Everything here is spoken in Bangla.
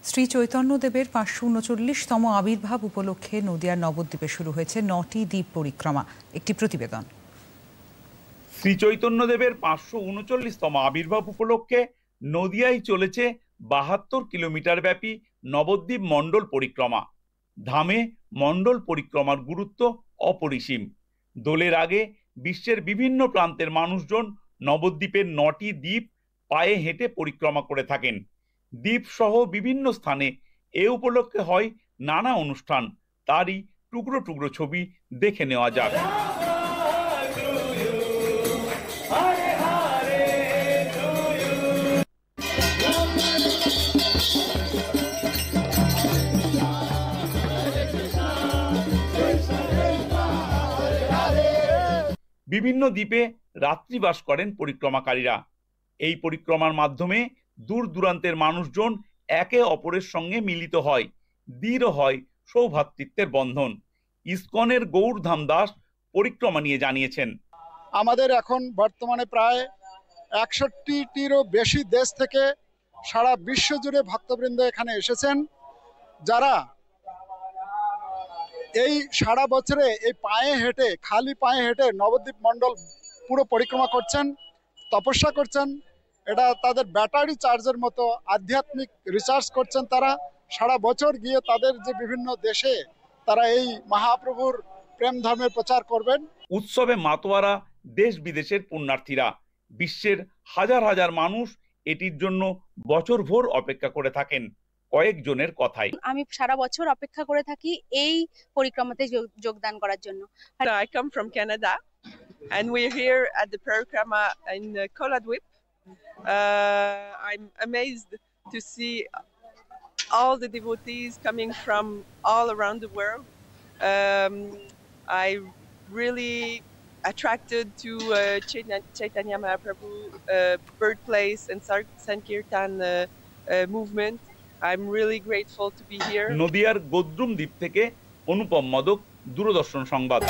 শ্রী চৈতন্যদেবের ৫৩৯তম আবির্ভাব উপলক্ষে নদিয়ার নবদ্বীপে শুরু হয়েছে ৯টি দ্বীপ পরিক্রমা। একটি প্রতিবেদন। শ্রী চৈতন্যদেবের ৫৩৯তম আবির্ভাব উপলক্ষে নদিয়ায় চলেছে ৭২ কিলোমিটার ব্যাপী নবদ্বীপ মণ্ডল পরিক্রমা। ধামে মণ্ডল পরিক্রমার গুরুত্ব অপরিসীম। দোলের আগে বিশ্বের বিভিন্ন প্রান্তের মানুষজন নবদ্বীপের ৯টি দ্বীপ পায়ে হেঁটে পরিক্রমা করে থাকেন। দ্বীপ সহ বিভিন্ন স্থানে এ উপলক্ষে হয় নানা অনুষ্ঠান। তারই টুকরো টুকরো ছবি দেখে নেওয়া যাক। বিভিন্ন দ্বীপে রাত্রিবাস করেন পরিক্রমাকারীরা। এই পরিক্রমার মাধ্যমে দূর দূরান্তের মানুষজন একে অপরের সঙ্গে মিলিত হয়, দৃঢ় হয় সৌভ্রাতৃত্বের বন্ধন। ইসকনের গৌরধাম দাস পরিক্রমা নিয়ে জানিয়েছেন, আমাদের এখন বর্তমানে প্রায় ৬১টিরও বেশি দেশ থেকে সারা বিশ্ব জুড়ে ভক্তবৃন্দ এখানে এসেছেন, যারা এই সারা বছরে এই পায়ে হেঁটে, খালি পায়ে হেঁটে নবদ্বীপ মণ্ডল পুরো পরিক্রমা করছেন, তপস্যা করছেন। এটা তাদের ব্যাটারি চার্জের মতো আধ্যাত্মিক রিচার্জ করছেন। তারা সারা বছর গিয়ে তাদের যে বিভিন্ন দেশে তারা এই মহাপ্রভুর প্রেম ধর্মের প্রচার করবেন। উৎসবে মাতোয়ারা দেশ বিদেশের পুণ্যার্থীরা। বিশ্বের হাজার হাজার মানুষ এটির জন্য বছরভর অপেক্ষা করে থাকেন। কয়েকজনের কথাই, আমি সারা বছর অপেক্ষা করে থাকি এই পরিক্রমাতে যোগদান করার জন্য। I come from Canada and we're here at the parikrama in Kola Dweep. I'm amazed to see all the devotees coming from all around the world. I really attracted to Chaitanya Mahaprabhu birthplace and Sankirtan movement. I'm really grateful to be here. নদিয়ার গোদ্রুম দ্বীপ থেকে অনুপম মদক, দূরদর্শন সংবাদ।